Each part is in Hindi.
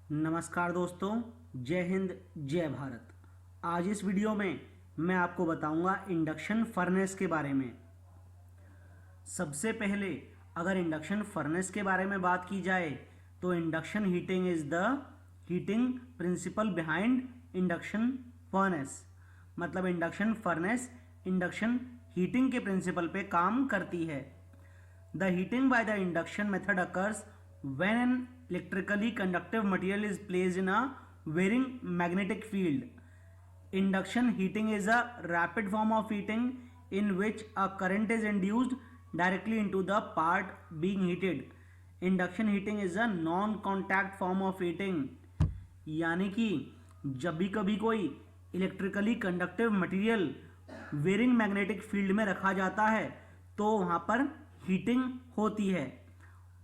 नमस्कार दोस्तों, जय हिंद जय भारत। आज इस वीडियो में मैं आपको बताऊंगा इंडक्शन फर्नेस के बारे में। सबसे पहले अगर इंडक्शन फर्नेस के बारे में बात की जाए तो induction heating is the heating principle behind induction furnace. मतलब इंडक्शन फर्नेस इंडक्शन हीटिंग के प्रिंसिपल पे काम करती है। The heating by the induction method occurs when an electrically conductive material is placed in a varying magnetic field. Induction heating is a rapid form of heating in which a current is induced directly into the part being heated. Induction heating is a non-contact form of heating. यानी कि जब भी कभी कोई electrically conductive material varying magnetic field में रखा जाता है तो वहाँ पर हीटिंग होती है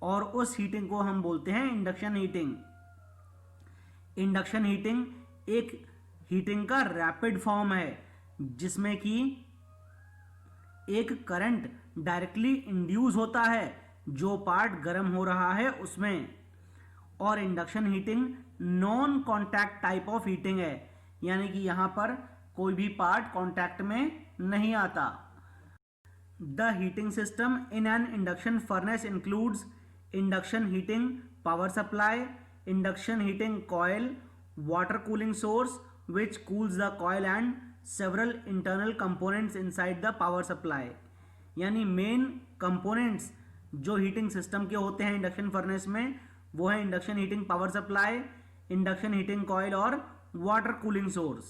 और उस हीटिंग को हम बोलते हैं इंडक्शन हीटिंग। इंडक्शन हीटिंग एक हीटिंग का रैपिड फॉर्म है जिसमें कि एक करंट डायरेक्टली इंड्यूस होता है जो पार्ट गर्म हो रहा है उसमें। और induction heating non contact type of heating है, यानी कि यहां पर कोई भी पार्ट कॉन्टैक्ट में नहीं आता। The heating system in an induction furnace includes induction heating power supply, induction heating coil, water cooling source which cools the coil and several internal components inside the power supply। यानी मेन कंपोनेंट्स जो हीटिंग सिस्टम के होते हैं इंडक्शन फर्नेस में वो है induction heating power supply, induction heating coil और water cooling source.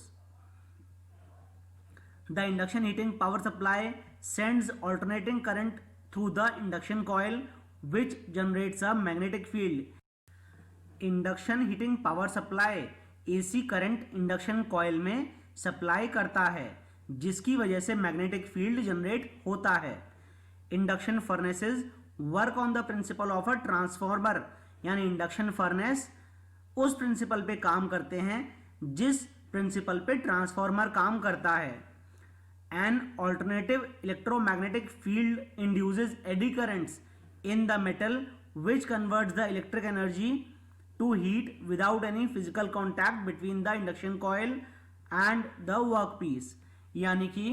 The induction heating power supply sends alternating current through the induction coil which generates a magnetic field। Induction heating power supply AC current induction coil में सप्लाई करता है जिसकी वजह से मैग्नेटिक फील्ड जनरेट होता है। Induction furnaces work on the principle of a transformer, यानी इंडक्शन फर्नेस उस प्रिंसिपल पे काम करते हैं जिस प्रिंसिपल पे ट्रांसफार्मर काम करता है। An alternative electromagnetic field induces eddy currents in the metal which converts the electric energy to heat without any physical contact between the induction coil and the workpiece। यानी कि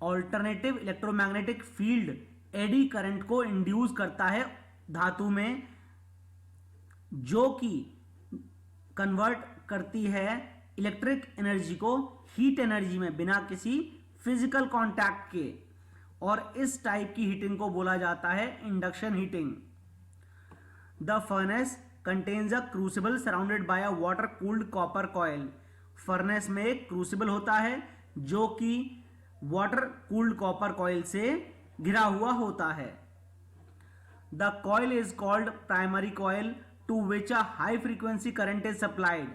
alternative electromagnetic field eddy current को इंड्यूस करता है धातु में जो कि कन्वर्ट करती है इलेक्ट्रिक एनर्जी को हीट एनर्जी में बिना किसी फिजिकल कॉन्टैक्ट के, और इस टाइप की हीटिंग को बोला जाता है induction heating. The furnace contains a crucible surrounded by a water cooled copper coil. Furnace में एक क्रूसिबल होता है जो कि वाटर कूल्ड कॉपर कॉइल से घिरा हुआ होता है। The coil is called primary coil to which a high frequency current is supplied.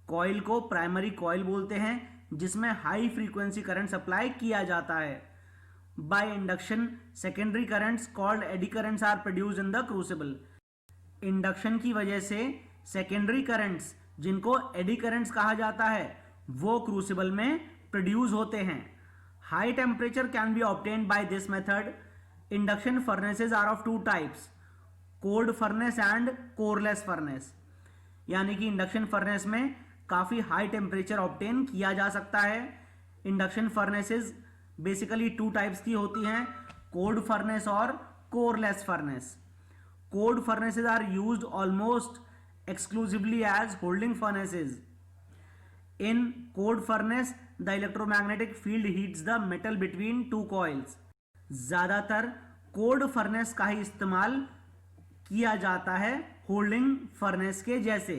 Coil को प्राइमरी कॉइल बोलते हैं जिसमें हाई फ्रीक्वेंसी करंट सप्लाई किया जाता है। By induction, secondary currents called eddy currents are produced in the crucible। Induction की वजह से सेकेंडरी करंट्स जिनको एडी करंट्स कहा जाता है वो क्रूसिबल में प्रोड्यूस होते हैं। High temperature can be obtained by this method. Induction furnaces are of two types, cold furnace and coreless furnace. यानी कि इंडक्शन फर्नेस में काफी हाई टेम्परेचर ऑब्टेन किया जा सकता है। Induction furnaces basically two types की होती हैं, कोल्ड फर्नेस और coreless furnace. Cold furnaces are used almost exclusively as holding furnaces. In cold furnace the electromagnetic field heats the metal between two coils. ज्यादातर कोल्ड फर्नेस का ही इस्तेमाल किया जाता है होल्डिंग फर्नेस के जैसे।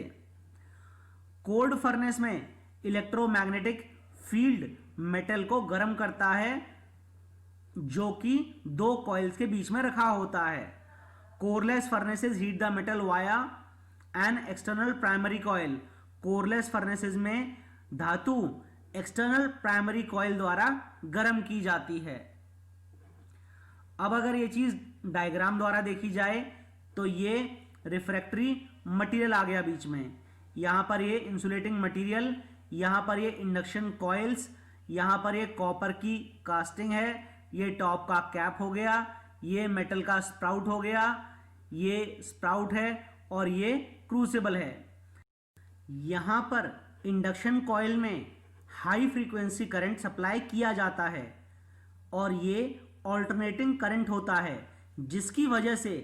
कोल्ड फर्नेस में इलेक्ट्रोमैग्नेटिक फील्ड मेटल को गर्म करता है जो कि दो कॉइल्स के बीच में रखा होता है। Coreless furnaces heat the metal via an external primary coil. Coreless furnaces में धातु एक्सटर्नल प्राइमरी कॉइल द्वारा गर्म की जाती है। अब अगर ये चीज डायग्राम द्वारा देखी जाए तो ये रिफ्रैक्टरी मटेरियल आ गया बीच में, यहां पर ये इंसुलेटिंग मटेरियल, यहां पर ये इंडक्शन कॉइल्स, यहां पर ये कॉपर की कास्टिंग है, ये टॉप का कैप हो गया, ये मेटल का स्प्राउट हो गया, ये स्प्राउट है और ये क्रूसिबल है। यहां पर इंडक्शन कॉइल में हाई फ्रीक्वेंसी करंट सप्लाई किया जाता है और ये ऑल्टरनेटिंग करंट होता है, जिसकी वजह से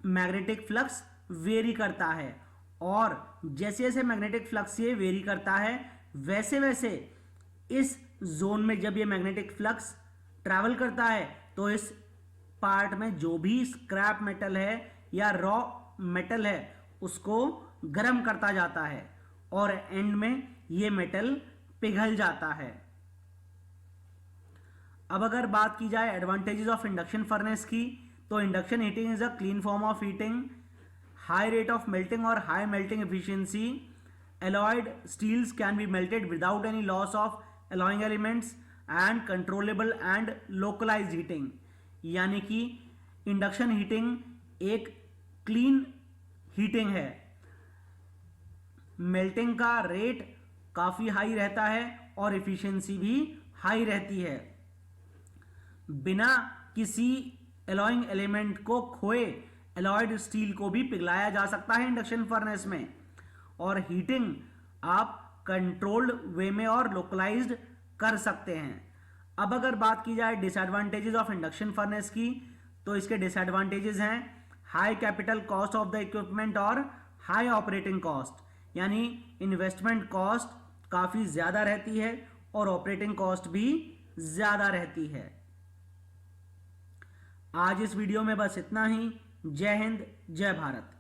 मैग्नेटिक फ्लक्स वेरी करता है। और जैसे जैसे मैग्नेटिक फ्लक्स ये वेरी करता है, वैसे वैसे इस जोन में जब ये मैग्नेटिक फ्लक्स ट्रैवल करता है तो इस पार्ट में जो भी स्क्रैप मेटल है या रॉ मेटल है उसको गर्म करता जाता है और एंड में ये मेटल पिघल जाता है। अब अगर बात की जाए एडवांटेजेस ऑफ इंडक्शन फर्नेस की, तो induction heating is a clean form of heating, high rate of melting और high melting efficiency, alloyed steels can be melted without any loss of alloying elements and controllable and localized heating। यानी कि इंडक्शन हीटिंग एक क्लीन हीटिंग है, मेल्टिंग का रेट काफी हाई रहता है और एफिशिएंसी भी हाई रहती है। बिना किसी एलॉइंग एलिमेंट को खोए एलॉयड स्टील को भी पिघलाया जा सकता है इंडक्शन फर्नेस में, और हीटिंग आप कंट्रोल्ड वे में और लोकलाइज्ड कर सकते हैं। अब अगर बात की जाए डिसएडवांटेजेस ऑफ इंडक्शन फर्नेस की, तो इसके डिसएडवांटेजेस हैं high capital cost of the equipment और हाई ऑपरेटिंग कॉस्ट, यानी इन्वेस्टमेंट कॉस्ट काफी ज्यादा रहती है और ऑपरेटिंग कॉस्ट भी ज्यादा रहती है। आज इस वीडियो में बस इतना ही। जय हिंद, जय भारत।